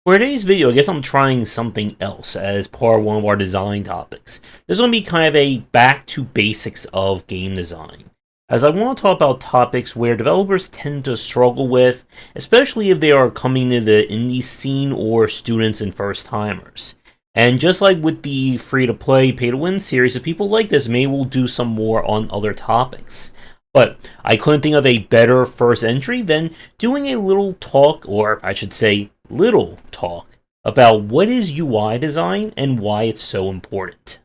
For today's video, I guess I'm trying something else as part of one of our design topics. This is going to be kind of a back to basics of game design, as I want to talk about topics where developers tend to struggle with, especially if they are coming to the indie scene or students and first timers. And just like with the free-to-play, pay-to-win series, if people like this, maybe we'll do some more on other topics. But I couldn't think of a better first entry than doing a little talk, or I should say, little talk, about what is UI design and why it's so important.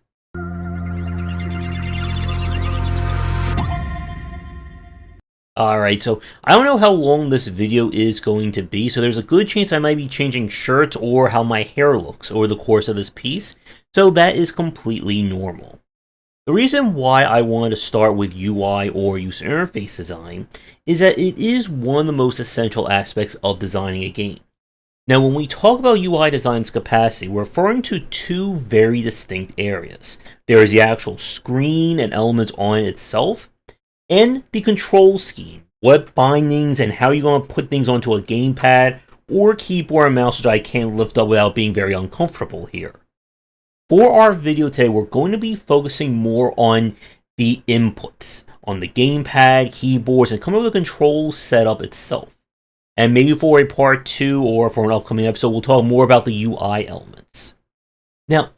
Alright, so I don't know how long this video is going to be, so there's a good chance I might be changing shirts or how my hair looks over the course of this piece, so that is completely normal. The reason why I wanted to start with UI or user interface design is that it is one of the most essential aspects of designing a game. Now, when we talk about UI design's capacity, we're referring to two very distinct areas. There is the actual screen and elements on it itself, and the control scheme, what bindings and how you're going to put things onto a gamepad or keyboard and mouse, which I can't lift up without being very uncomfortable here. For our video today, we're going to be focusing more on the inputs, on the gamepad, keyboards, and coming up with the control setup itself. And maybe for a part 2 or for an upcoming episode, we'll talk more about the UI elements. Now,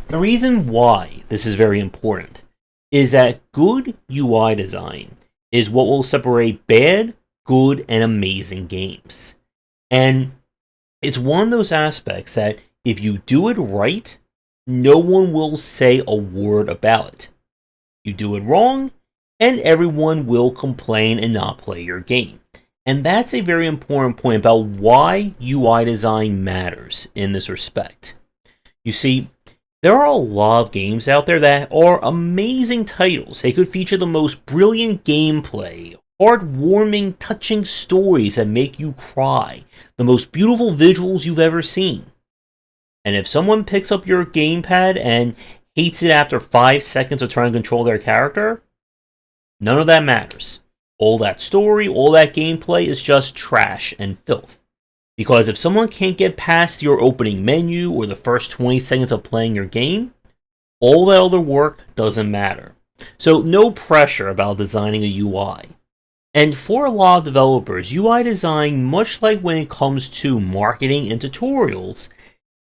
the reason why this is very important is that good UI design is what will separate bad, good, and amazing games. And it's one of those aspects that if you do it right, no one will say a word about it. You do it wrong, and everyone will complain and not play your game. And that's a very important point about why UI design matters in this respect. You see, there are a lot of games out there that are amazing titles. They could feature the most brilliant gameplay, heartwarming, touching stories that make you cry, the most beautiful visuals you've ever seen. And if someone picks up your gamepad and hates it after 5 seconds of trying to control their character, none of that matters. All that story, all that gameplay is just trash and filth. Because if someone can't get past your opening menu or the first 20 seconds of playing your game, all that other work doesn't matter. So no pressure about designing a UI. And for a lot of developers, UI design, much like when it comes to marketing and tutorials,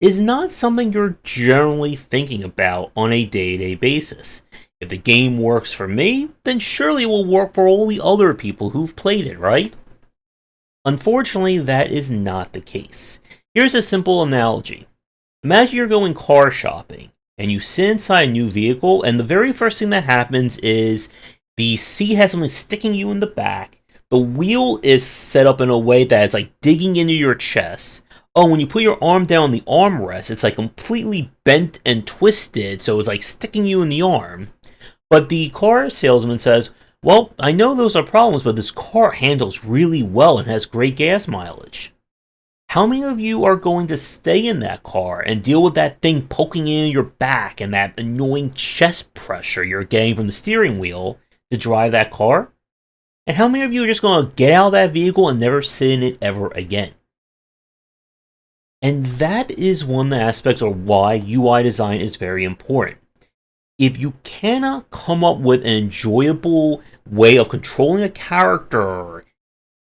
is not something you're generally thinking about on a day-to-day basis. If the game works for me, then surely it will work for all the other people who've played it, right? Unfortunately, that is not the case. Here's a simple analogy. Imagine you're going car shopping, and you sit inside a new vehicle, and the very first thing that happens is the seat has something sticking you in the back, the wheel is set up in a way that it's like digging into your chest. Oh, when you put your arm down on the armrest, it's like completely bent and twisted, so it's like sticking you in the arm. But the car salesman says, well, I know those are problems, but this car handles really well and has great gas mileage. How many of you are going to stay in that car and deal with that thing poking in your back and that annoying chest pressure you're getting from the steering wheel to drive that car? And how many of you are just going to get out of that vehicle and never sit in it ever again? And that is one of the aspects of why UI design is very important. If you cannot come up with an enjoyable way of controlling a character,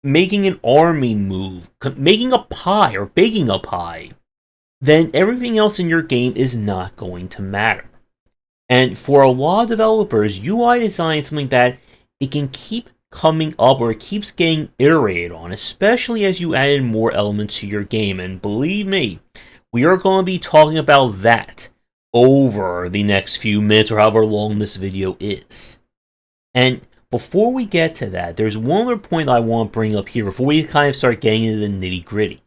making an army move, making a pie or baking a pie, then everything else in your game is not going to matter. And for a lot of developers, UI design is something that it can keep coming up or it keeps getting iterated on, especially as you add in more elements to your game. And believe me, we are going to be talking about that over the next few minutes or however long this video is. And before we get to that, there's one other point I want to bring up here before we kind of start getting into the nitty-gritty.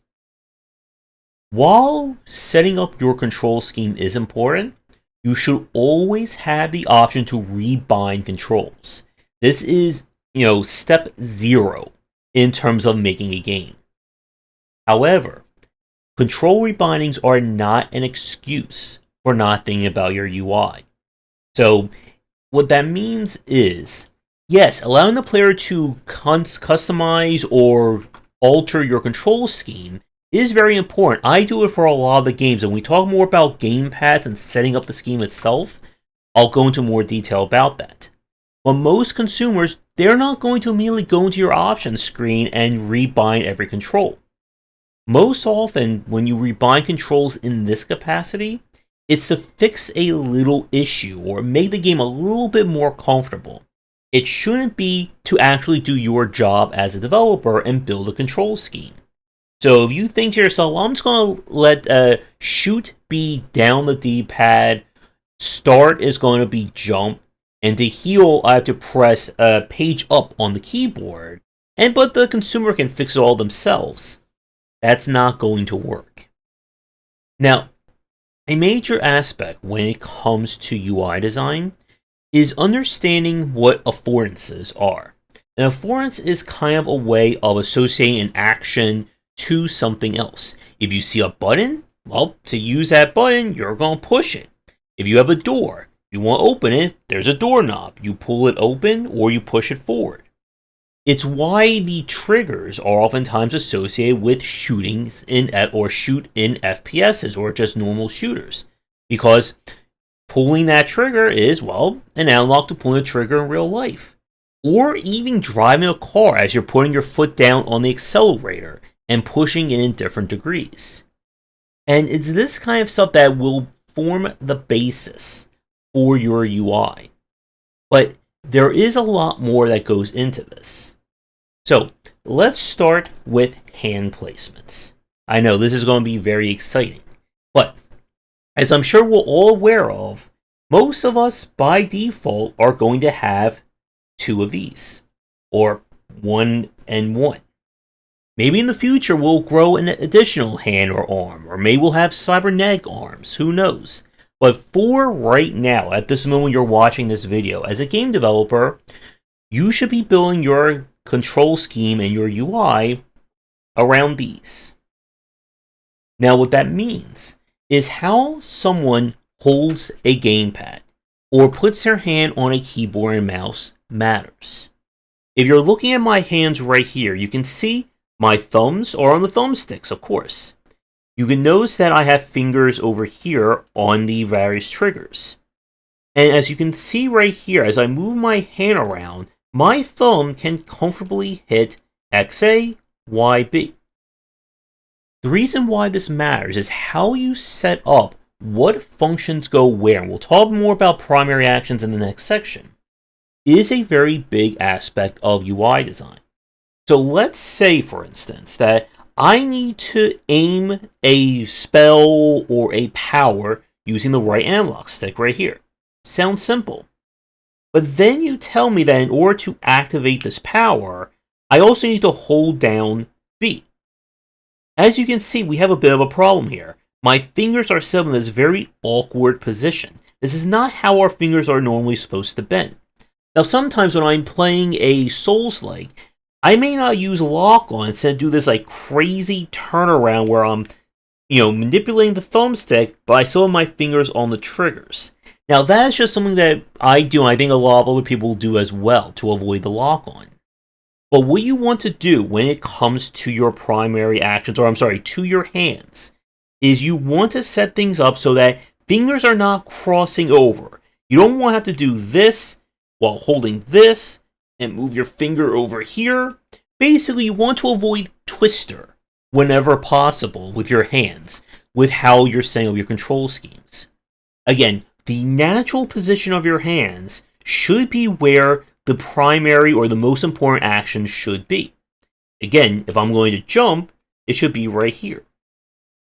While setting up your control scheme is important, you should always have the option to rebind controls. This is, step 0 in terms of making a game. However, control rebindings are not an excuse for not thinking about your UI. So, what that means is, yes, allowing the player to customize or alter your control scheme is very important. I do it for a lot of the games, and when we talk more about gamepads and setting up the scheme itself, I'll go into more detail about that. But most consumers, they're not going to immediately go into your options screen and rebind every control. Most often, when you rebind controls in this capacity, it's to fix a little issue or make the game a little bit more comfortable. It shouldn't be to actually do your job as a developer and build a control scheme. So if you think to yourself, well, I'm just going to let shoot be down the D-pad, start is going to be jump, and to heal I have to press page up on the keyboard, but the consumer can fix it all themselves. That's not going to work. Now, a major aspect when it comes to UI design is understanding what affordances are. An affordance is kind of a way of associating an action to something else. If you see a button, well, to use that button, you're going to push it. If you have a door, you want to open it, there's a doorknob. You pull it open or you push it forward. It's why the triggers are oftentimes associated with shootings or shoot in FPSs or just normal shooters. Because pulling that trigger is, well, an analog to pulling a trigger in real life. Or even driving a car as you're putting your foot down on the accelerator and pushing it in different degrees. And it's this kind of stuff that will form the basis for your UI. But there is a lot more that goes into this. So let's start with hand placements. I know this is going to be very exciting, but as I'm sure we're all aware of, most of us by default are going to have two of these, or one and one. Maybe in the future we'll grow an additional hand or arm, or maybe we'll have cybernetic arms, who knows. But for right now, at this moment you're watching this video, as a game developer, you should be building your control scheme and your UI around these. Now what that means is how someone holds a gamepad or puts their hand on a keyboard and mouse matters. If you're looking at my hands right here, you can see my thumbs are on the thumbsticks, of course. You can notice that I have fingers over here on the various triggers. And as you can see right here, as I move my hand around, my thumb can comfortably hit XA, YB. The reason why this matters is how you set up what functions go where, and we'll talk more about primary actions in the next section, is a very big aspect of UI design. So let's say, for instance, that I need to aim a spell or a power using the right analog stick right here. Sounds simple. But then you tell me that in order to activate this power, I also need to hold down B. As you can see, we have a bit of a problem here. My fingers are set in this very awkward position. This is not how our fingers are normally supposed to bend. Now sometimes when I'm playing a Souls-like, I may not use lock-on, instead do this like crazy turnaround where I'm, manipulating the thumbstick, but I still have my fingers on the triggers. Now that is just something that I do, and I think a lot of other people do as well, to avoid the lock-on. But what you want to do when it comes to your primary actions, to your hands, is you want to set things up so that fingers are not crossing over. You don't want to have to do this while holding this, and move your finger over here. Basically, you want to avoid twister whenever possible with your hands, with how you're setting up your control schemes. Again, the natural position of your hands should be where the primary or the most important action should be. Again, if I'm going to jump, it should be right here.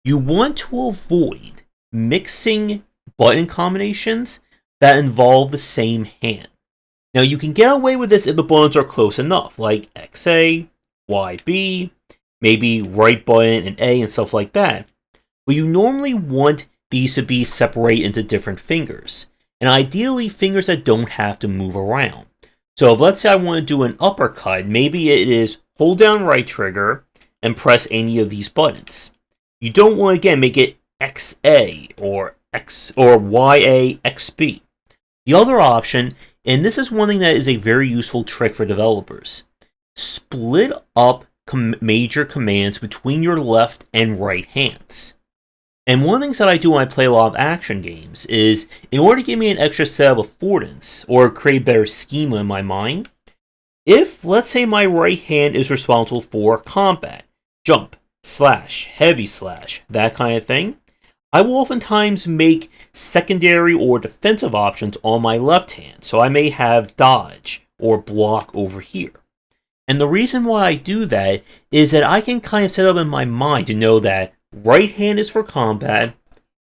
You want to avoid mixing button combinations that involve the same hand. Now you can get away with this if the buttons are close enough, like XA, YB, maybe right button and A and stuff like that. But you normally want these to be separated into different fingers, and ideally fingers that don't have to move around. So if let's say I want to do an uppercut, maybe it is hold down right trigger and press any of these buttons. You don't want to, again, make it XA or YA, XB. The other option, and this is one thing that is a very useful trick for developers, split up major commands between your left and right hands. And one of the things that I do when I play a lot of action games is, in order to give me an extra set of affordance, or create better schema in my mind, if, let's say, my right hand is responsible for combat, jump, slash, heavy slash, that kind of thing, I will oftentimes make secondary or defensive options on my left hand. So I may have dodge or block over here. And the reason why I do that is that I can kind of set up in my mind to know that right hand is for combat,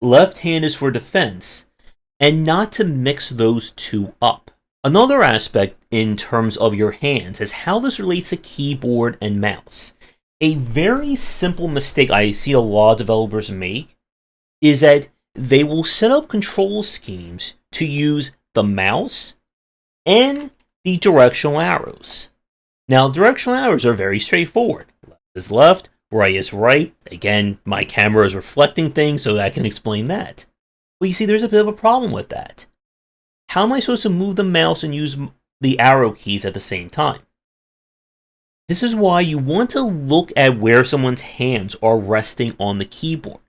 left hand is for defense, and not to mix those two up. Another aspect in terms of your hands is how this relates to keyboard and mouse. A very simple mistake I see a lot of developers make is that they will set up control schemes to use the mouse and the directional arrows. Now, directional arrows are very straightforward. Left is left, right is right. Again, my camera is reflecting things, so I can explain that. But you see, there's a bit of a problem with that. How am I supposed to move the mouse and use the arrow keys at the same time? This is why you want to look at where someone's hands are resting on the keyboard.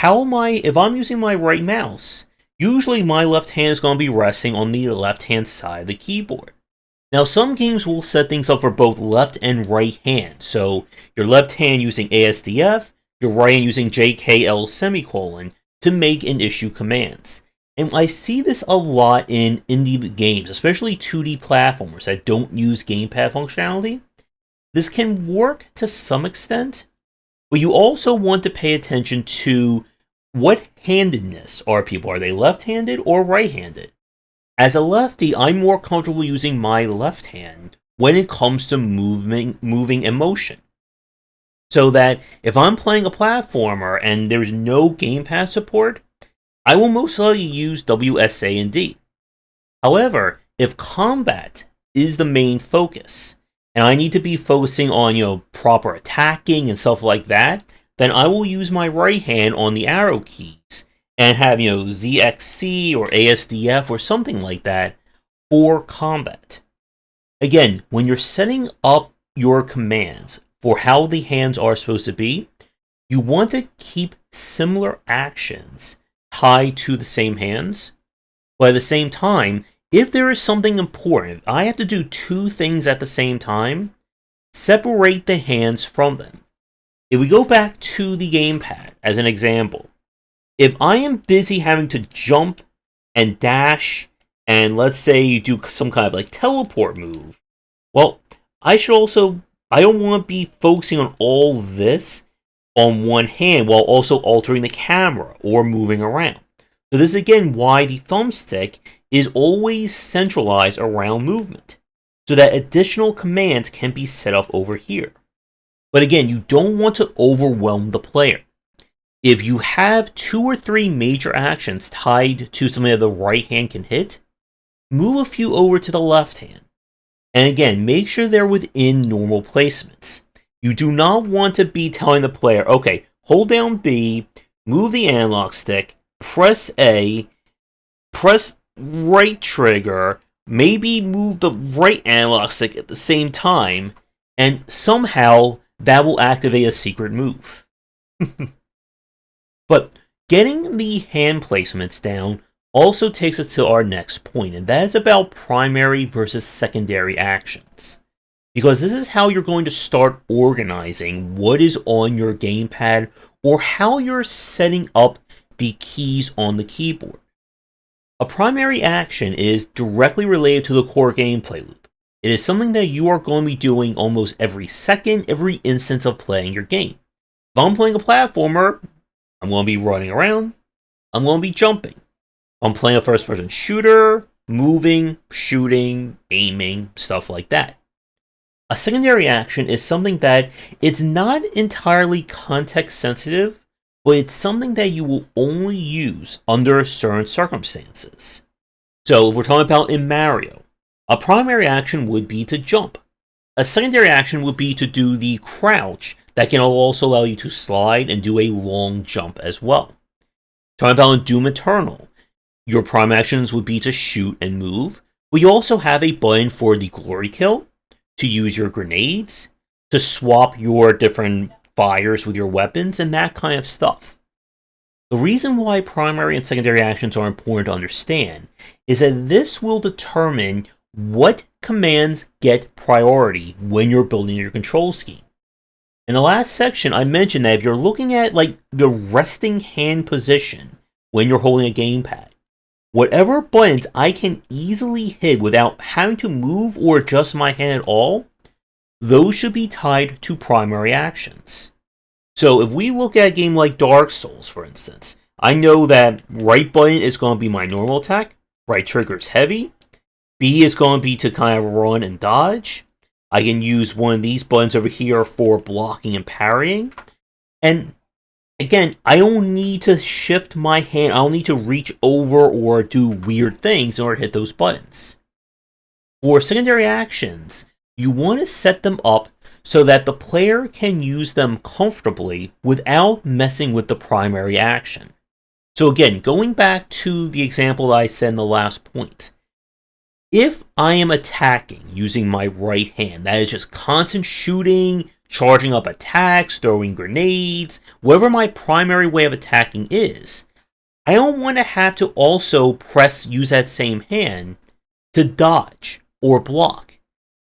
If I'm using my right mouse, usually my left hand is going to be resting on the left-hand side of the keyboard. Now, some games will set things up for both left and right hand. So, your left hand using ASDF, your right hand using JKL semicolon to make and issue commands. And I see this a lot in indie games, especially 2D platformers that don't use gamepad functionality. This can work to some extent, but you also want to pay attention to what handedness are people. Are they left-handed or right-handed? As a lefty, I'm more comfortable using my left hand when it comes to moving and motion. So that if I'm playing a platformer and there's no gamepad support, I will most likely use WSA and D. However, if combat is the main focus, and I need to be focusing on, proper attacking and stuff like that, then I will use my right hand on the arrow keys and have, ZXC or ASDF or something like that for combat. Again, when you're setting up your commands for how the hands are supposed to be, you want to keep similar actions tied to the same hands, but at the same time, if there is something important, if I have to do two things at the same time, separate the hands from them. If we go back to the gamepad as an example, if I am busy having to jump and dash, and let's say you do some kind of teleport move, well, I don't want to be focusing on all this on one hand while also altering the camera or moving around. So this is again why the thumbstick is always centralized around movement, so that additional commands can be set up over here. But again, you don't want to overwhelm the player. If you have 2 or 3 major actions tied to something that the right hand can hit, move a few over to the left hand. And again, make sure they're within normal placements. You do not want to be telling the player, okay, hold down B, move the analog stick, press A, press right trigger, maybe move the right analog stick at the same time, and somehow that will activate a secret move. But getting the hand placements down also takes us to our next point, and that is about primary versus secondary actions. Because this is how you're going to start organizing what is on your gamepad or how you're setting up the keys on the keyboard. A primary action is directly related to the core gameplay loop. It is something that you are going to be doing almost every second, every instance of playing your game. If I'm playing a platformer, I'm going to be running around, I'm going to be jumping. If I'm playing a first-person shooter, moving, shooting, aiming, stuff like that. A secondary action is something that it's not entirely context sensitive, but it's something that you will only use under certain circumstances. So if we're talking about in Mario, a primary action would be to jump. A secondary action would be to do the crouch that can also allow you to slide and do a long jump as well. Talking about in Doom Eternal, your prime actions would be to shoot and move, but you also have a button for the glory kill, to use your grenades, to swap your different fires with your weapons and that kind of stuff. The reason why primary and secondary actions are important to understand is that this will determine what commands get priority when you're building your control scheme. In the last section, I mentioned that if you're looking at like the resting hand position when you're holding a gamepad, whatever buttons I can easily hit without having to move or adjust my hand at all, those should be tied to primary actions. So if we look at a game like Dark Souls, for instance, I know that right button is going to be my normal attack, right trigger is heavy, B is going to be to kind of run and dodge. I can use one of these buttons over here for blocking and parrying. And again, I don't need to shift my hand, I don't need to reach over or do weird things in order to hit those buttons. For secondary actions, you want to set them up so that the player can use them comfortably without messing with the primary action. So again, going back to the example that I said in the last point, if I am attacking using my right hand, that is just constant shooting, charging up attacks, throwing grenades, whatever my primary way of attacking is, I don't want to have to also use that same hand to dodge or block.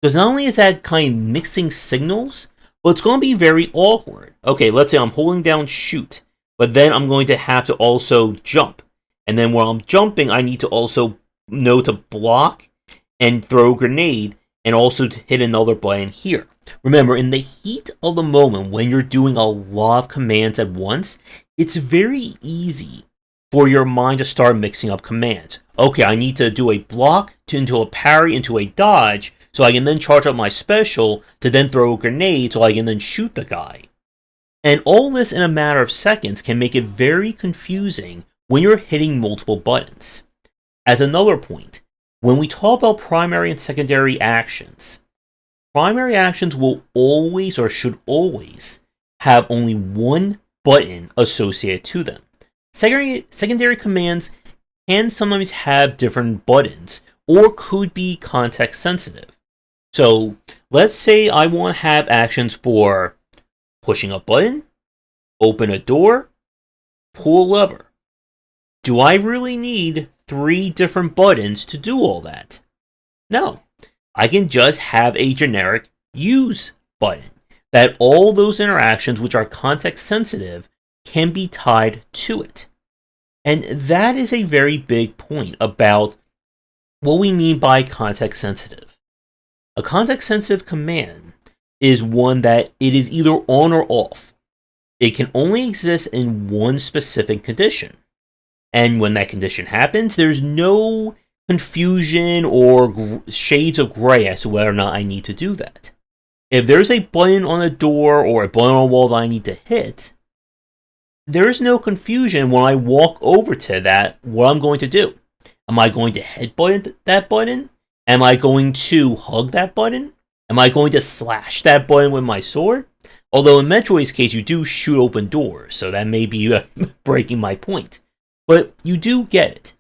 Because not only is that kind of mixing signals, but it's going to be very awkward. Okay, let's say I'm holding down shoot, but then I'm going to have to also jump. And then while I'm jumping, I need to also know to block and throw a grenade, and also to hit another button here. Remember, in the heat of the moment, when you're doing a lot of commands at once, it's very easy for your mind to start mixing up commands. Okay, I need to do a block, into a parry, into a dodge, so I can then charge up my special to then throw a grenade so I can then shoot the guy. And all this in a matter of seconds can make it very confusing when you're hitting multiple buttons. As another point, when we talk about primary and secondary actions will always or should always have only one button associated to them. Secondary commands can sometimes have different buttons or could be context sensitive. So let's say I want to have actions for pushing a button, open a door, pull a lever. Do I really need 3 different buttons to do all that? No. I can just have a generic use button that all those interactions which are context sensitive can be tied to it. And that is a very big point about what we mean by context sensitive. A context sensitive command is one that it is either on or off. It can only exist in one specific condition. And when that condition happens, there's no confusion or shades of gray as to whether or not I need to do that. If there's a button on a door or a button on a wall that I need to hit, there's no confusion when I walk over to that what I'm going to do. Am I going to headbutt that button? Am I going to hug that button? Am I going to slash that button with my sword? Although in Metroid's case, you do shoot open doors, so that may be breaking my point. But you do get it,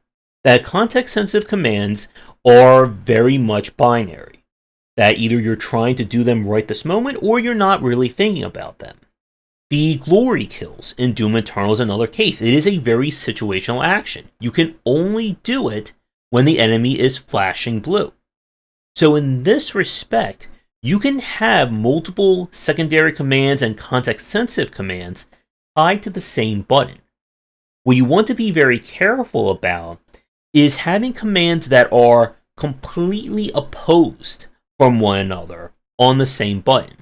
that context-sensitive commands are very much binary. That either you're trying to do them right this moment, or you're not really thinking about them. The glory kills in Doom Eternal is another case. It is a very situational action. You can only do it when the enemy is flashing blue. So in this respect, you can have multiple secondary commands and context-sensitive commands tied to the same button. What you want to be very careful about is having commands that are completely opposed from one another on the same button.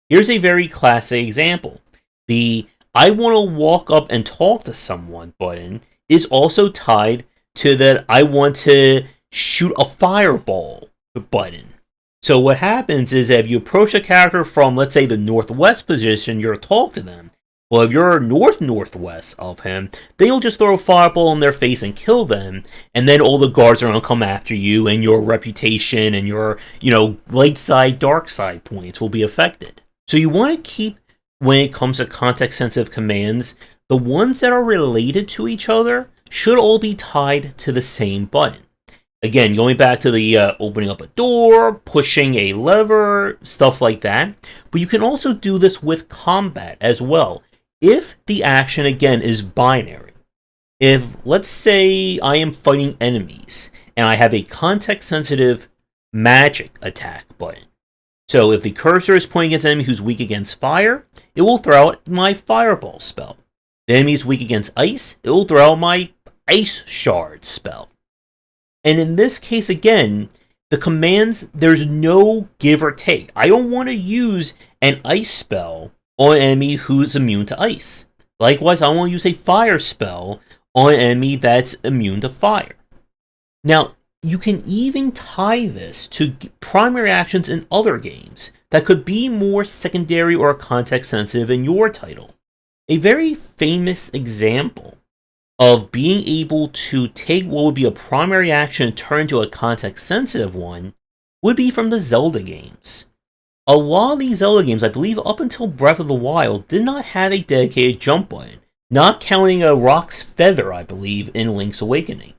Here's a very classic example. The I want to walk up and talk to someone button is also tied to that I want to shoot a fireball button. So what happens is that if you approach a character from, let's say, the northwest position, you're to talk to them. Well, if you're northwest of him, then you'll just throw a fireball in their face and kill them, and then all the guards are going to come after you, and your reputation and your, light side, dark side points will be affected. So you want to keep, when it comes to context-sensitive commands, the ones that are related to each other should all be tied to the same button. Again, going back to the opening up a door, pushing a lever, stuff like that. But you can also do this with combat as well. If the action, again, is binary. If, let's say, I am fighting enemies, and I have a context-sensitive magic attack button. So if the cursor is pointing against an enemy who's weak against fire, it will throw out my fireball spell. The enemy is weak against ice, it will throw out my ice shard spell. And in this case, again, the commands, there's no give or take. I don't want to use an ice spell on an enemy who's immune to ice. Likewise, I want to use a fire spell on an enemy that's immune to fire. Now, you can even tie this to primary actions in other games that could be more secondary or context sensitive in your title. A very famous example of being able to take what would be a primary action and turn into a context-sensitive one would be from the Zelda games. A lot of these Zelda games, I believe up until Breath of the Wild, did not have a dedicated jump button, not counting a Rock's Feather, I believe, in Link's Awakening.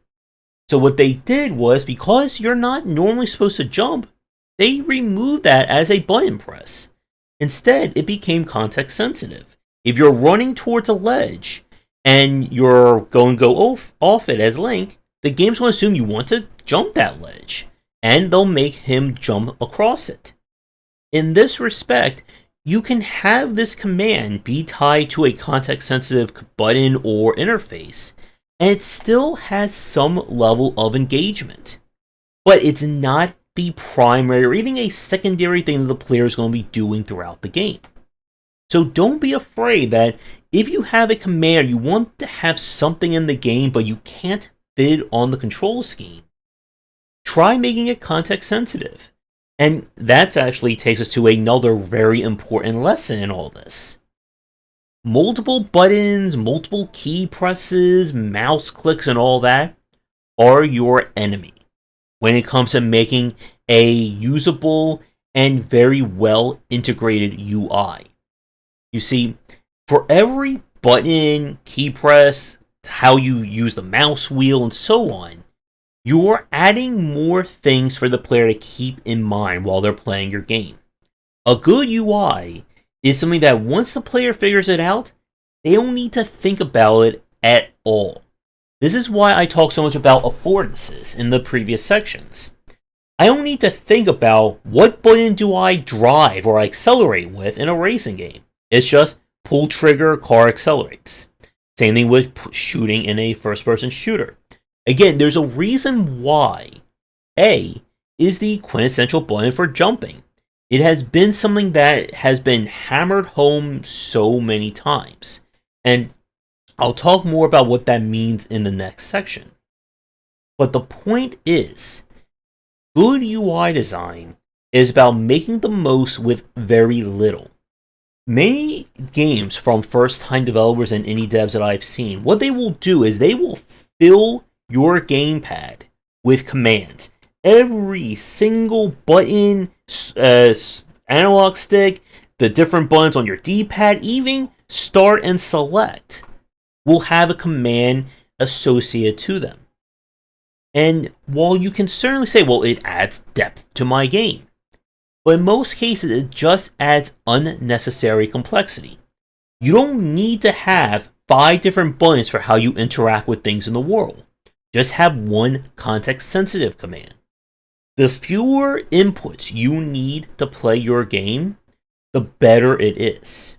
So what they did was, because you're not normally supposed to jump, they removed that as a button press. Instead, it became context-sensitive. If you're running towards a ledge, and you're going to go off it as Link, the game's going to assume you want to jump that ledge, and they'll make him jump across it. In this respect, you can have this command be tied to a context-sensitive button or interface, and it still has some level of engagement. But it's not the primary or even a secondary thing that the player is going to be doing throughout the game. So don't be afraid that if you have a command, you want to have something in the game, but you can't fit it on the control scheme, try making it context sensitive. And that actually takes us to another very important lesson in all this. Multiple buttons, multiple key presses, mouse clicks, and all that are your enemy when it comes to making a usable and very well integrated UI. You see, for every button, key press, how you use the mouse wheel, and so on, you're adding more things for the player to keep in mind while they're playing your game. A good UI is something that once the player figures it out, they don't need to think about it at all. This is why I talk so much about affordances in the previous sections. I don't need to think about what button do I drive or accelerate with in a racing game. It's just pull trigger, car accelerates. Same thing with shooting in a first-person shooter. Again, there's a reason why A is the quintessential button for jumping. It has been something that has been hammered home so many times. And I'll talk more about what that means in the next section. But the point is, good UI design is about making the most with very little. Many games from first-time developers and indie devs that I've seen, what they will do is they will fill your gamepad with commands. Every single button, analog stick, the different buttons on your D-pad, even start and select, will have a command associated to them. And while you can certainly say, well, it adds depth to my game, but in most cases, it just adds unnecessary complexity. You don't need to have 5 different buttons for how you interact with things in the world. Just have one context-sensitive command. The fewer inputs you need to play your game, the better it is.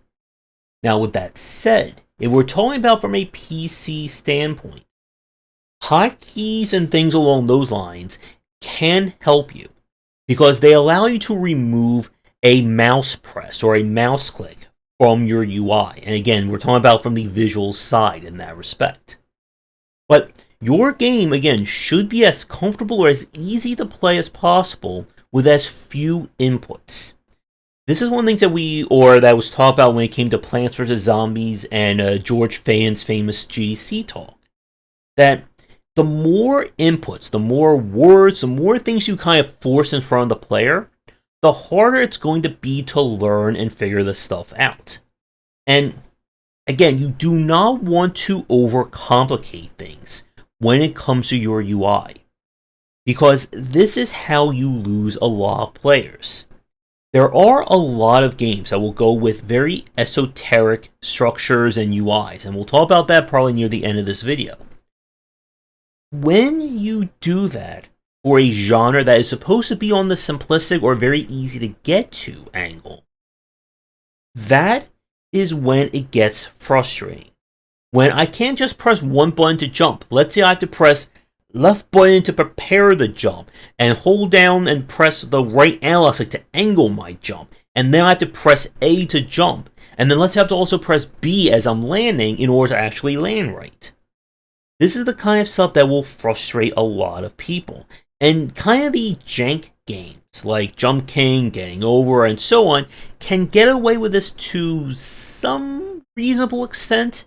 Now, with that said, if we're talking about from a PC standpoint, hotkeys and things along those lines can help you, because they allow you to remove a mouse press or a mouse click from your UI. And again, we're talking about from the visual side in that respect. But your game, again, should be as comfortable or as easy to play as possible with as few inputs. This is one of the things that was talked about when it came to Plants vs. Zombies and George Fayen's famous GDC talk. That the more inputs, the more words, the more things you kind of force in front of the player, the harder it's going to be to learn and figure this stuff out. And again, you do not want to overcomplicate things when it comes to your UI. because this is how you lose a lot of players. There are a lot of games that will go with very esoteric structures and UIs, and we'll talk about that probably near the end of this video. When you do that for a genre that is supposed to be on the simplistic or very easy to get to angle, that is when it gets frustrating. When I can't just press one button to jump. Let's say I have to press left button to prepare the jump, and hold down and press the right analog stick to angle my jump, and then I have to press A to jump, and then let's have to also press B as I'm landing in order to actually land right. This is the kind of stuff that will frustrate a lot of people, and kind of the jank games like Jump King, Getting Over, and so on can get away with this to some reasonable extent.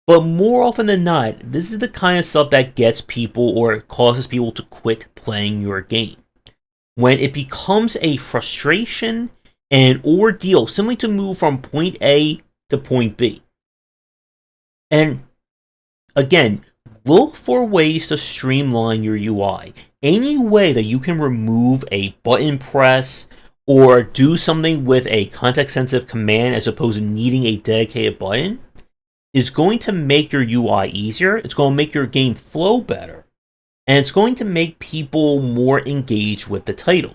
But more often than not, this is the kind of stuff that gets people or causes people to quit playing your game. When it becomes a frustration and ordeal simply to move from point A to point B. And again, look for ways to streamline your UI. Any way that you can remove a button press or do something with a context-sensitive command as opposed to needing a dedicated button is going to make your UI easier, it's going to make your game flow better, and it's going to make people more engaged with the title.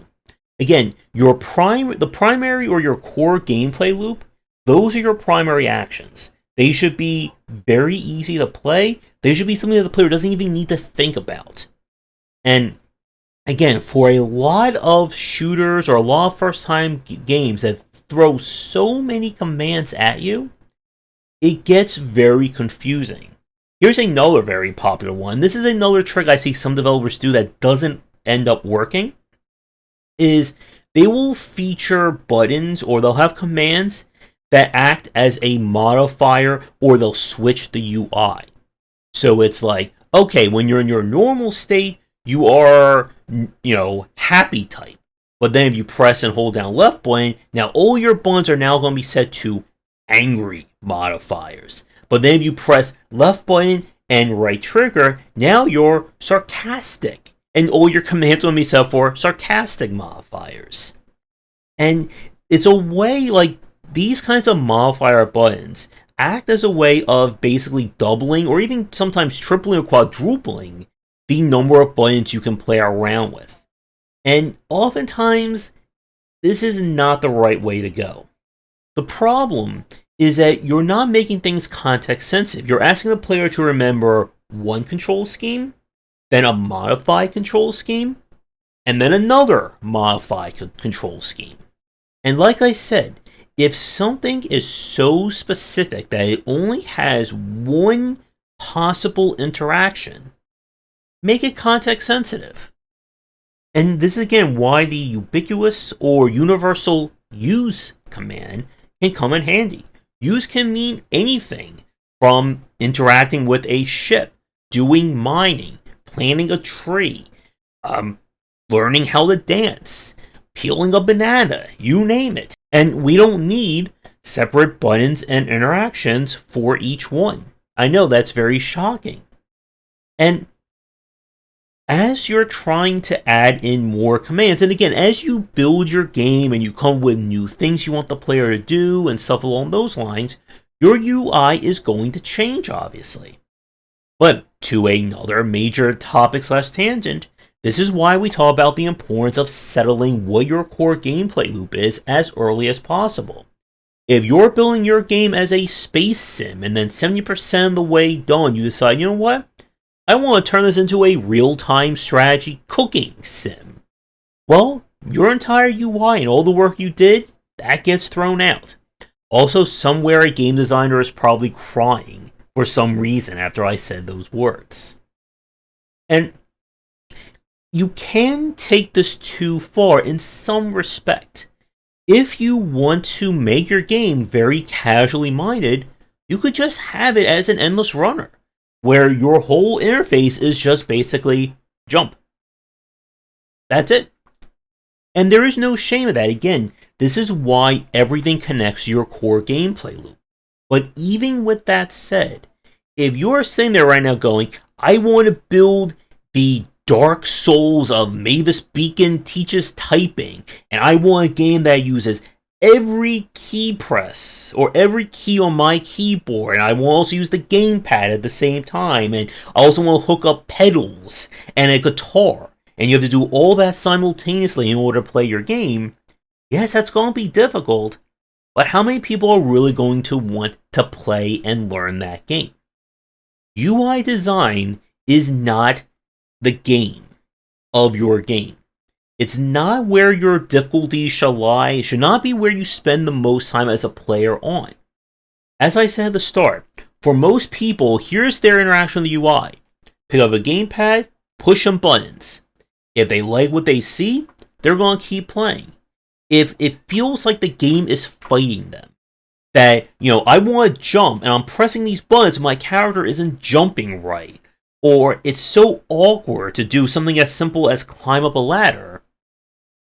Again, the primary or your core gameplay loop, those are your primary actions. They should be very easy to play. They should be something that the player doesn't even need to think about. And again, for a lot of shooters or a lot of first-time games that throw so many commands at you, it gets very confusing. Here's another very popular one. This is another trick I see some developers do that doesn't end up working. Is they will feature buttons or they'll have commands that act as a modifier or they'll switch the UI. So it's like, okay, when you're in your normal state, you are, happy type. But then if you press and hold down left button, now all your buttons are now going to be set to angry modifiers. But then if you press left button and right trigger, now you're sarcastic. And all your commands will be set for sarcastic modifiers. And it's a way, like, these kinds of modifier buttons act as a way of basically doubling or even sometimes tripling or quadrupling the number of buttons you can play around with. And oftentimes, this is not the right way to go. The problem is that you're not making things context sensitive. You're asking the player to remember one control scheme, then a modified control scheme, and then another modified control scheme. And like I said, if something is so specific that it only has one possible interaction, make it context sensitive. And this is again why the ubiquitous or universal use command can come in handy. Use can mean anything from interacting with a ship, doing mining, planting a tree, learning how to dance, peeling a banana, you name it. And we don't need separate buttons and interactions for each one. I know that's very shocking. And as you're trying to add in more commands, and again, as you build your game and you come with new things you want the player to do and stuff along those lines, your UI is going to change, obviously. But to another major topic/tangent, this is why we talk about the importance of settling what your core gameplay loop is as early as possible. If you're building your game as a space sim and then 70% of the way done, you decide, you know what? I want to turn this into a real-time strategy cooking sim. Well, your entire UI and all the work you did, that gets thrown out. Also, somewhere a game designer is probably crying for some reason after I said those words. And you can take this too far in some respect. If you want to make your game very casually minded, you could just have it as an endless runner, where your whole interface is just basically jump. That's it. And there is no shame in that. Again, this is why everything connects to your core gameplay loop. But even with that said, if you're sitting there right now going, I want to build the Dark Souls of Mavis Beacon teaches typing, and I want a game that uses every key press or every key on my keyboard, and I will also use the gamepad at the same time, and I also want to hook up pedals and a guitar, and you have to do all that simultaneously in order to play your game. Yes, that's going to be difficult, but how many people are really going to want to play and learn that game? UI design is not the game of your game. It's not where your difficulty shall lie. It should not be where you spend the most time as a player on. As I said at the start, for most people, here's their interaction with the UI. Pick up a gamepad, push some buttons. If they like what they see, they're going to keep playing. If it feels like the game is fighting them, that, I want to jump and I'm pressing these buttons and my character isn't jumping right, or it's so awkward to do something as simple as climb up a ladder,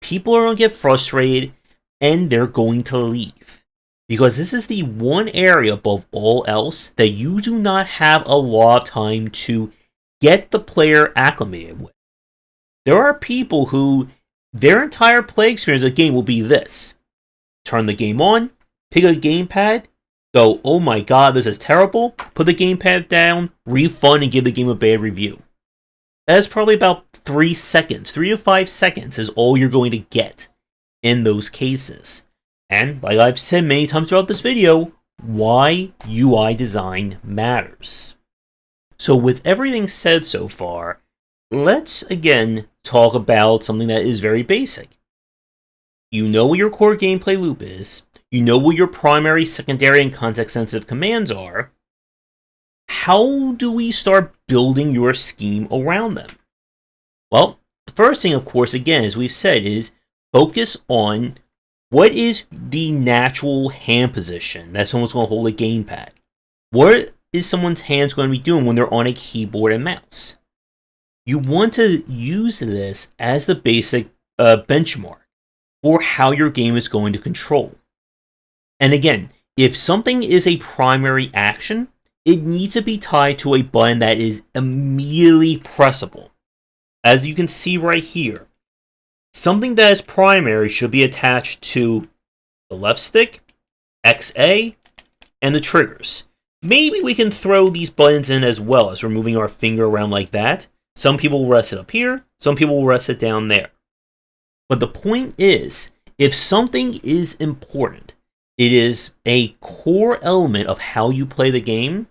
people are going to get frustrated and they're going to leave. Because this is the one area above all else that you do not have a lot of time to get the player acclimated with. There are people who their entire play experience of the game will be this. Turn the game on, pick a gamepad, go, oh my god, this is terrible, put the gamepad down, refund, and give the game a bad review. That is probably about 3 seconds. 3 to 5 seconds is all you're going to get in those cases. And, like I've said many times throughout this video, why UI design matters. So with everything said so far, let's again talk about something that is very basic. You know what your core gameplay loop is. You know what your primary, secondary, and context-sensitive commands are. How do we start building your scheme around them? Well, the first thing, of course, again, as we've said, is focus on what is the natural hand position that someone's going to hold a gamepad. What is someone's hands going to be doing when they're on a keyboard and mouse? You want to use this as the basic benchmark for how your game is going to control. And again, if something is a primary action, it needs to be tied to a button that is immediately pressable. As you can see right here, something that is primary should be attached to the left stick, XA, and the triggers. Maybe we can throw these buttons in as well as we're moving our finger around like that. Some people will rest it up here, some people will rest it down there. But the point is, if something is important, it is a core element of how you play the game,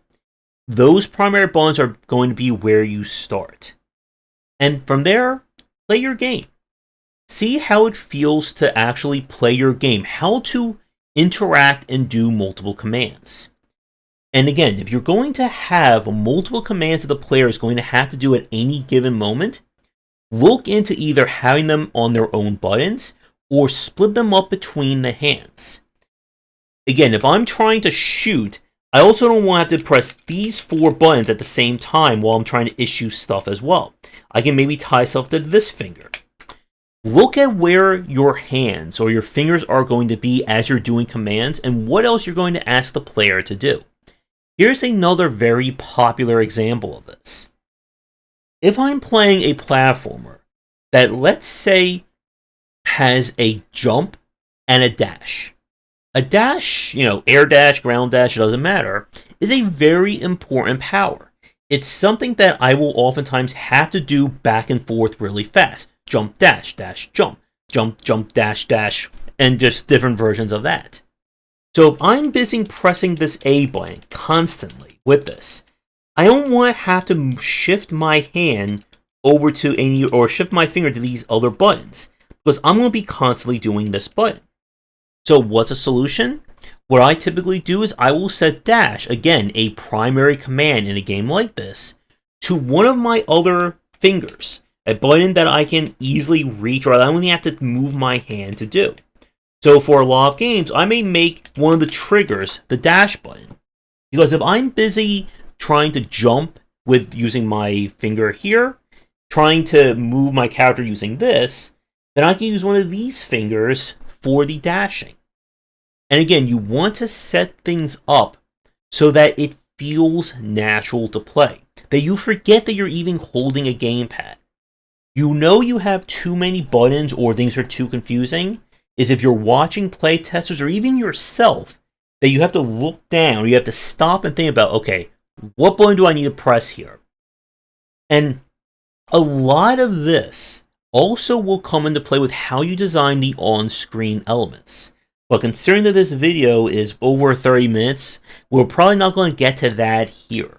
those primary buttons are going to be where you start. And from there, play your game. See how it feels to actually play your game, how to interact and do multiple commands. And again, if you're going to have multiple commands that the player is going to have to do at any given moment, look into either having them on their own buttons or split them up between the hands. Again, if I'm trying to shoot, I also don't want to have to press these 4 buttons at the same time while I'm trying to issue stuff as well. I can maybe tie stuff to this finger. Look at where your hands or your fingers are going to be as you're doing commands and what else you're going to ask the player to do. Here's another very popular example of this. If I'm playing a platformer that, let's say, has a jump and a dash. A dash, air dash, ground dash, it doesn't matter, is a very important power. It's something that I will oftentimes have to do back and forth really fast. Jump, dash, dash, jump, jump, jump, dash, dash, and just different versions of that. So if I'm busy pressing this A button constantly with this, I don't want to have to shift my hand over to or shift my finger to these other buttons, because I'm going to be constantly doing this button. So what's a solution? What I typically do is I will set dash, again, a primary command in a game like this, to one of my other fingers, a button that I can easily reach or I only have to move my hand to do. So for a lot of games, I may make one of the triggers the dash button. Because if I'm busy trying to jump with using my finger here, trying to move my character using this, then I can use one of these fingers for the dashing. And again, you want to set things up so that it feels natural to play. That you forget that you're even holding a gamepad. You know you have too many buttons or things are too confusing is if you're watching playtesters or even yourself that you have to look down, or you have to stop and think about, okay, what button do I need to press here? And a lot of this also will come into play with how you design the on-screen elements. But considering that this video is over 30 minutes, we're probably not going to get to that here.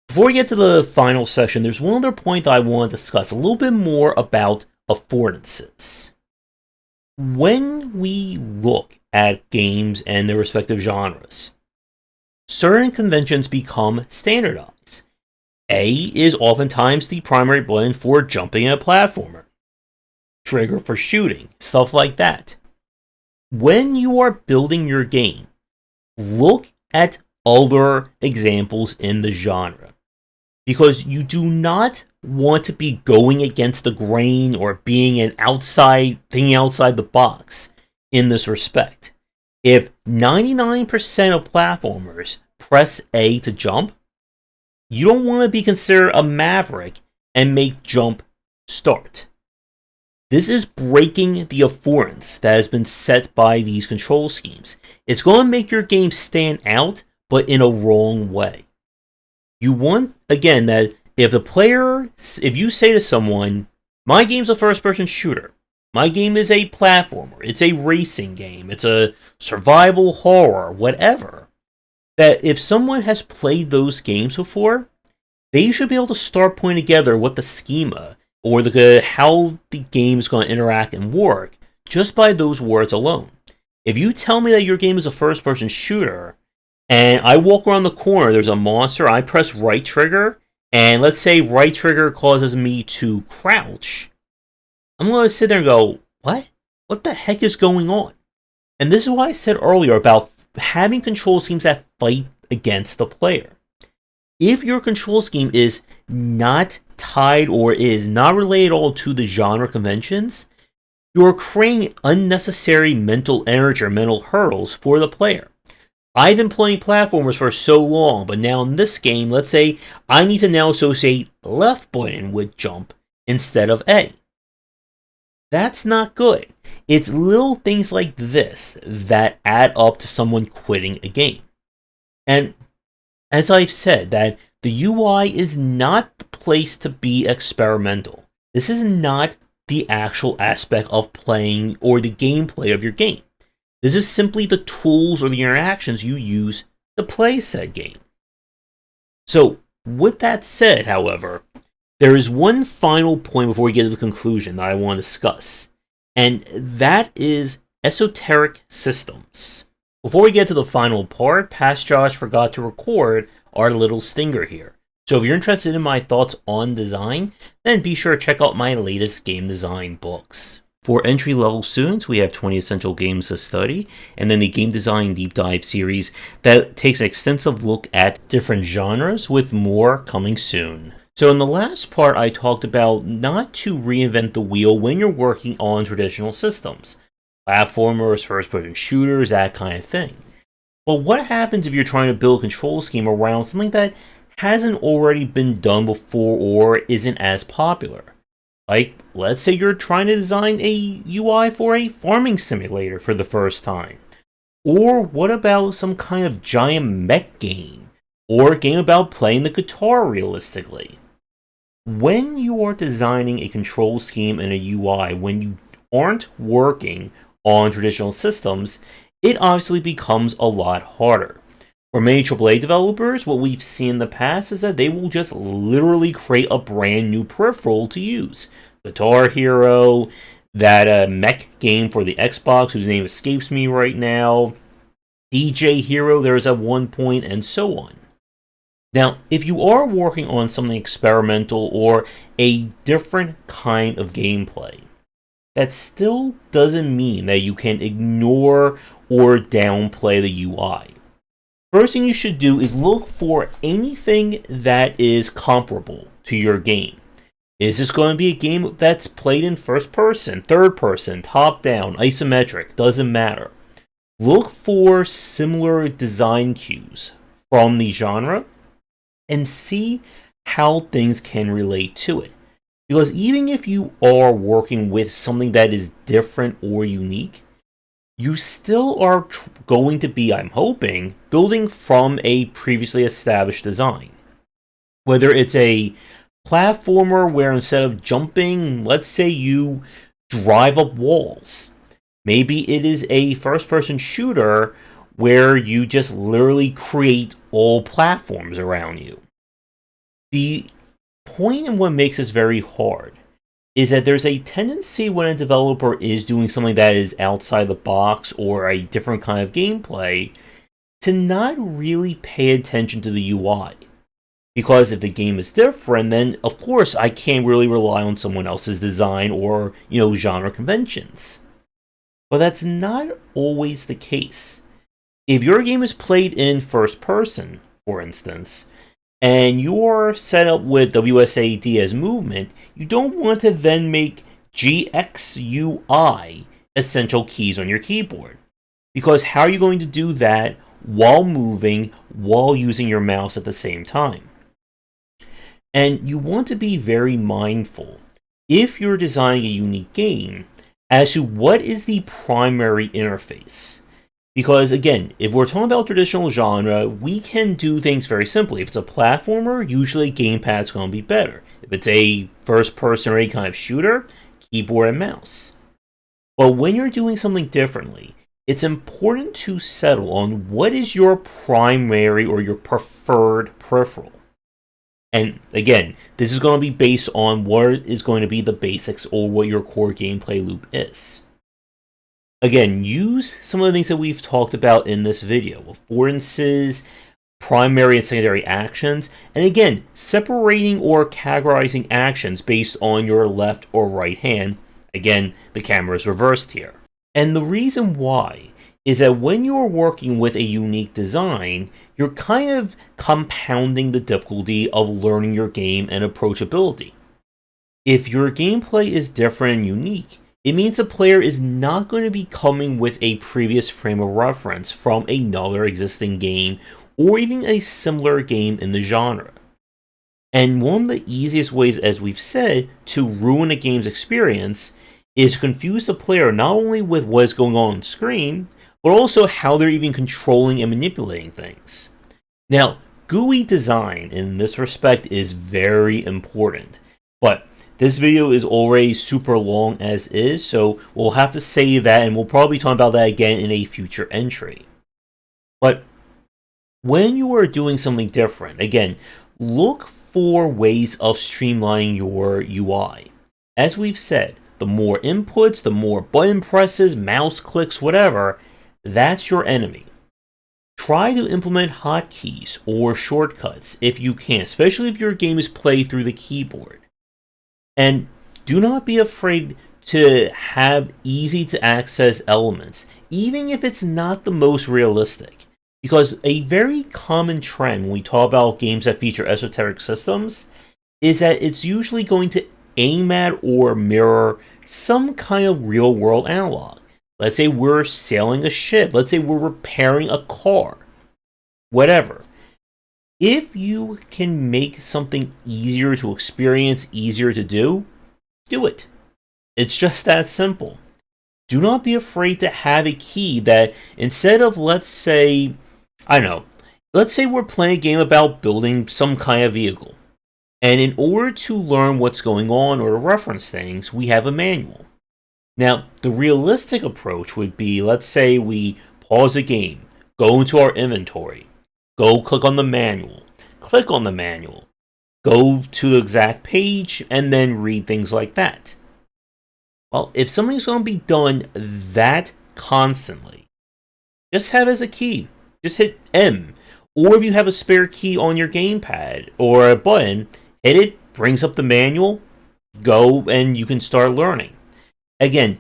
Before we get to the final section, there's one other point that I want to discuss a little bit more about affordances. When we look at games and their respective genres, certain conventions become standardized. A is oftentimes the primary button for jumping in a platformer, trigger for shooting, stuff like that. When you are building your game, look at other examples in the genre, because you do not want to be going against the grain or being thinking outside the box in this respect. If 99% of platformers press A to jump, you don't want to be considered a maverick and make jump start. This is breaking the affordance that has been set by these control schemes. It's going to make your game stand out, but in a wrong way. You want, again, that if you say to someone, my game's a first-person shooter, my game is a platformer, it's a racing game, it's a survival horror, whatever, that if someone has played those games before, they should be able to start putting together what the schema or how the game is going to interact and work just by those words alone. If you tell me that your game is a first-person shooter, and I walk around the corner, there's a monster, I press right trigger, and let's say right trigger causes me to crouch, I'm going to sit there and go, what? What the heck is going on? And this is why I said earlier about having control schemes that fight against the player. If your control scheme is not tied or is not related at all to the genre conventions, you're creating unnecessary mental energy or mental hurdles for the player. I've been playing platformers for so long, but now in this game, let's say I need to now associate left button with jump instead of A. That's not good. It's little things like this that add up to someone quitting a game. And as I've said, that the UI is not the place to be experimental. This is not the actual aspect of playing or the gameplay of your game. This is simply the tools or the interactions you use to play said game. So, with that said, however, there is one final point before we get to the conclusion that I want to discuss, and that is esoteric systems. Before we get to the final part, Past Josh forgot to record our little stinger here. So if you're interested in my thoughts on design, then be sure to check out my latest game design books. For entry-level students, we have 20 Essential Games to Study, and then the Game Design Deep Dive series that takes an extensive look at different genres, with more coming soon. So in the last part, I talked about not to reinvent the wheel when you're working on traditional systems. Platformers, first-person shooters, that kind of thing. But what happens if you're trying to build a control scheme around something that hasn't already been done before or isn't as popular? Like, let's say you're trying to design a UI for a farming simulator for the first time. Or what about some kind of giant mech game? Or a game about playing the guitar realistically? When you are designing a control scheme and a UI, when you aren't working on traditional systems, it obviously becomes a lot harder. For many AAA developers, what we've seen in the past is that they will just literally create a brand new peripheral to use. Guitar Hero, that mech game for the Xbox whose name escapes me right now, DJ Hero there's at one point, and so on. Now, if you are working on something experimental or a different kind of gameplay, that still doesn't mean that you can ignore or downplay the UI. First thing you should do is look for anything that is comparable to your game. Is this going to be a game that's played in first person, third person, top down, isometric, doesn't matter. Look for similar design cues from the genre and see how things can relate to it. Because even if you are working with something that is different or unique, you still are going to be, I'm hoping, building from a previously established design. Whether it's a platformer where instead of jumping, let's say you drive up walls. Maybe it is a first person shooter where you just literally create all platforms around you. The point and what makes this very hard is that there's a tendency when a developer is doing something that is outside the box or a different kind of gameplay to not really pay attention to the UI. Because if the game is different, then of course I can't really rely on someone else's design or, genre conventions. But that's not always the case. If your game is played in first person, for instance, and you're set up with WSAD as movement, you don't want to then make GXUI essential keys on your keyboard. Because how are you going to do that while moving, while using your mouse at the same time? And you want to be very mindful, if you're designing a unique game, as to what is the primary interface. Because again, if we're talking about traditional genre, we can do things very simply. If it's a platformer, usually gamepad's going to be better. If it's a first person or any kind of shooter, keyboard and mouse. But when you're doing something differently, it's important to settle on what is your primary or your preferred peripheral. And again, this is going to be based on what is going to be the basics or what your core gameplay loop is. Again, use some of the things that we've talked about in this video. Affordances, primary and secondary actions, and again, separating or categorizing actions based on your left or right hand. Again, the camera is reversed here. And the reason why is that when you're working with a unique design, you're kind of compounding the difficulty of learning your game and approachability. If your gameplay is different and unique, it means the player is not going to be coming with a previous frame of reference from another existing game or even a similar game in the genre. And one of the easiest ways, as we've said, to ruin a game's experience is to confuse the player not only with what is going on screen, but also how they're even controlling and manipulating things. Now, GUI design in this respect is very important, but this video is already super long as is, so we'll have to say that, and we'll probably talk about that again in a future entry. But when you are doing something different, again, look for ways of streamlining your UI. As we've said, the more inputs, the more button presses, mouse clicks, whatever, that's your enemy. Try to implement hotkeys or shortcuts if you can, especially if your game is played through the keyboard. And do not be afraid to have easy to access elements, even if it's not the most realistic. Because a very common trend when we talk about games that feature esoteric systems is that it's usually going to aim at or mirror some kind of real world analog. Let's say we're sailing a ship. Let's say we're repairing a car. Whatever. If you can make something easier to experience, easier to do it. It's just that simple. Do not be afraid to have a key that instead of, let's say we're playing a game about building some kind of vehicle. And in order to learn what's going on or to reference things, we have a manual. Now, the realistic approach would be, let's say we pause the game, go into our inventory, go click on the manual, click on the manual, go to the exact page, and then read things like that. Well, if something's going to be done that constantly, just have it as a key. Just hit M. Or if you have a spare key on your gamepad or a button, hit it, brings up the manual, go, and you can start learning. Again,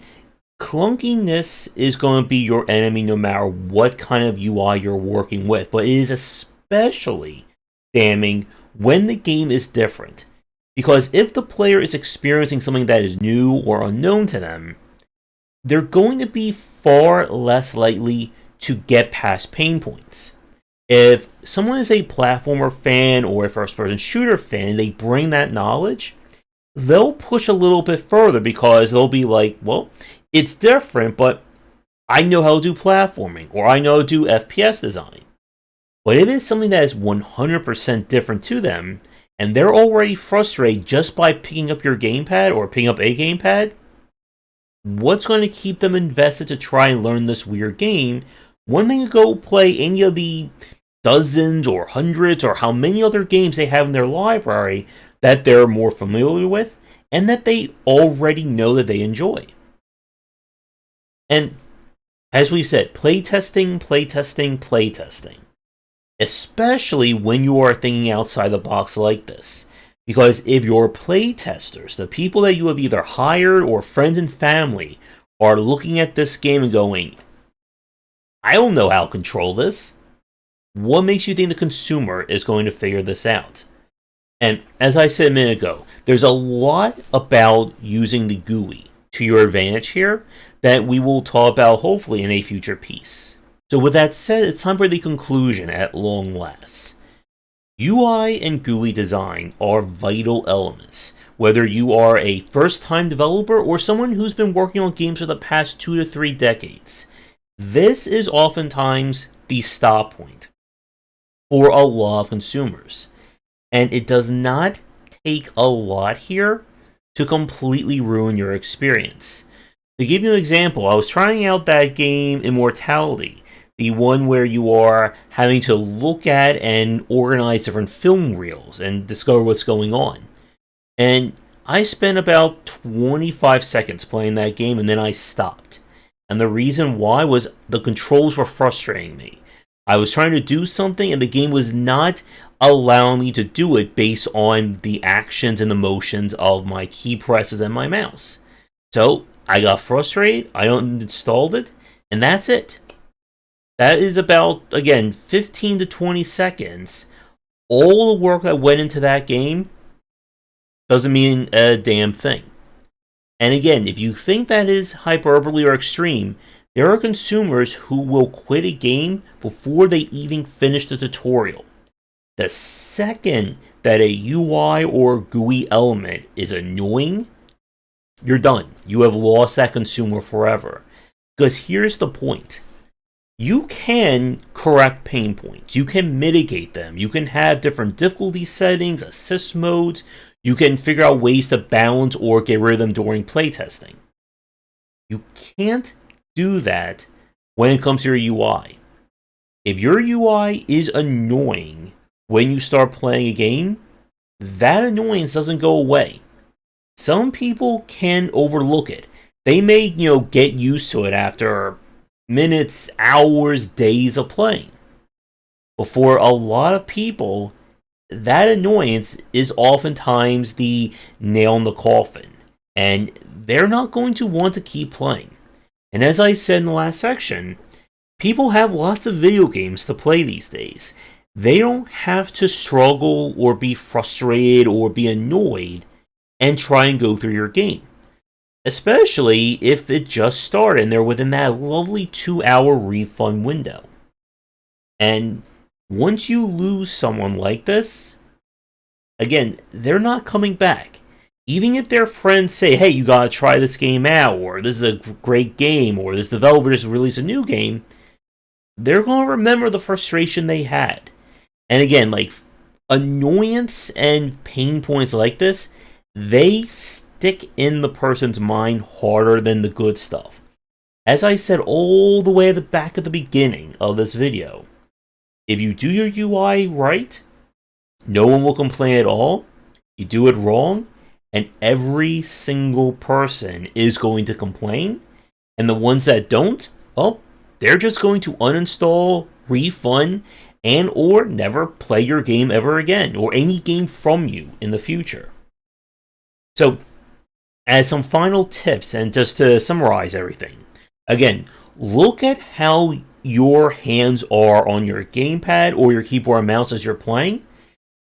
clunkiness is going to be your enemy no matter what kind of UI you're working with, but it is especially damning when the game is different. Because if the player is experiencing something that is new or unknown to them, they're going to be far less likely to get past pain points. If someone is a platformer fan or a first-person shooter fan, they bring that knowledge, they'll push a little bit further because they'll be like, well, it's different, but I know how to do platforming, or I know how to do FPS design. But if it's something that is 100% different to them, and they're already frustrated just by picking up your gamepad or picking up a gamepad, what's going to keep them invested to try and learn this weird game when they can go play any of the dozens or hundreds or how many other games they have in their library that they're more familiar with and that they already know that they enjoy? And as we've said, playtesting, playtesting, playtesting. Especially when you are thinking outside the box like this. Because if your playtesters, the people that you have either hired or friends and family, are looking at this game and going, I don't know how to control this, what makes you think the consumer is going to figure this out? And as I said a minute ago, there's a lot about using the GUI to your advantage here that we will talk about hopefully in a future piece. So with that said, it's time for the conclusion at long last. UI and GUI design are vital elements, whether you are a first-time developer or someone who's been working on games for the past 2 to 3 decades. This is oftentimes the stop point for a lot of consumers. And it does not take a lot here to completely ruin your experience. To give you an example, I was trying out that game Immortality, the one where you are having to look at and organize different film reels and discover what's going on. And I spent about 25 seconds playing that game and then I stopped. And the reason why was the controls were frustrating me. I was trying to do something and the game was not allowing me to do it based on the actions and the motions of my key presses and my mouse. So I got frustrated, I uninstalled it, and that's it. That is about, again, 15 to 20 seconds. All the work that went into that game doesn't mean a damn thing. And again, if you think that is hyperbole or extreme, there are consumers who will quit a game before they even finish the tutorial. The second that a UI or GUI element is annoying, you're done. You have lost that consumer forever. Because here's the point. You can correct pain points. You can mitigate them. You can have different difficulty settings, assist modes. You can figure out ways to balance or get rid of them during playtesting. You can't do that when it comes to your UI. If your UI is annoying when you start playing a game, that annoyance doesn't go away. Some people can overlook it. They may, get used to it after minutes, hours, days of playing. But for a lot of people, that annoyance is oftentimes the nail in the coffin. And they're not going to want to keep playing. And as I said in the last section, people have lots of video games to play these days. They don't have to struggle or be frustrated or be annoyed and try and go through your game. Especially if it just started and they're within that lovely 2-hour refund window. And once you lose someone like this, again, they're not coming back. Even if their friends say, hey, you gotta try this game out, or this is a great game, or this developer just released a new game, they're gonna remember the frustration they had. And again, like, annoyance and pain points like this, they stick in the person's mind harder than the good stuff. As I said all the way at the back at the beginning of this video, if you do your UI right, no one will complain at all. You do it wrong, and every single person is going to complain. And the ones that don't, well, they're just going to uninstall, refund, and or never play your game ever again, or any game from you in the future. So, as some final tips, and just to summarize everything, again, look at how your hands are on your gamepad or your keyboard and mouse as you're playing.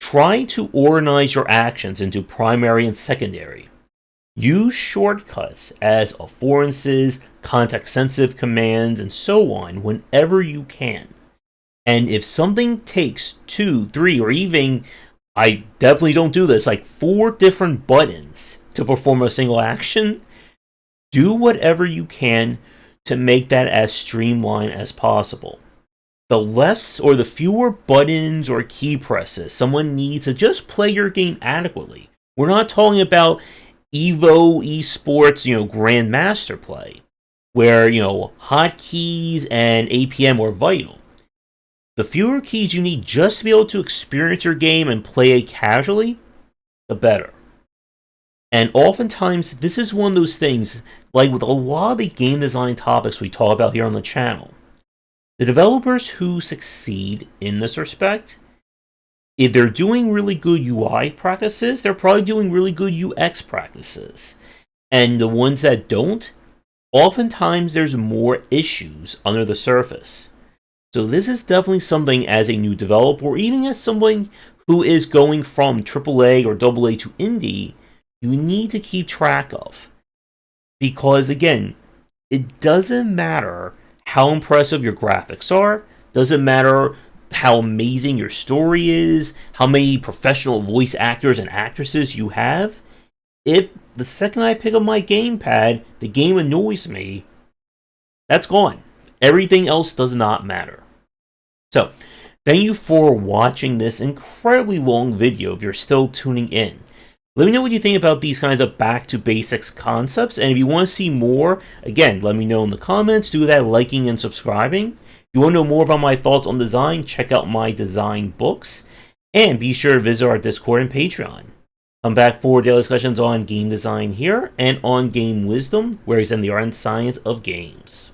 Try to organize your actions into primary and secondary. Use shortcuts as affordances, context-sensitive commands, and so on whenever you can. And if something takes 2, 3, or even I definitely don't do this. Like 4 different buttons to perform a single action. Do whatever you can to make that as streamlined as possible. The less or the fewer buttons or key presses someone needs to just play your game adequately. We're not talking about Evo esports, grandmaster play, where, hotkeys and APM are vital. The fewer keys you need just to be able to experience your game and play it casually, the better. And oftentimes, this is one of those things, like with a lot of the game design topics we talk about here on the channel. The developers who succeed in this respect, if they're doing really good UI practices, they're probably doing really good UX practices. And the ones that don't, oftentimes there's more issues under the surface. So this is definitely something as a new developer, or even as someone who is going from AAA or AA to indie, you need to keep track of. Because again, it doesn't matter how impressive your graphics are, doesn't matter how amazing your story is, how many professional voice actors and actresses you have. If the second I pick up my gamepad, the game annoys me, that's gone. Everything else does not matter. So, thank you for watching this incredibly long video if you're still tuning in. Let me know what you think about these kinds of back to basics concepts, and if you want to see more, again, let me know in the comments. Do that liking and subscribing. If you want to know more about my thoughts on design, check out my design books, and be sure to visit our Discord and Patreon. Come back for daily discussions on game design here, and on game wisdom, where we examine the art and science of games.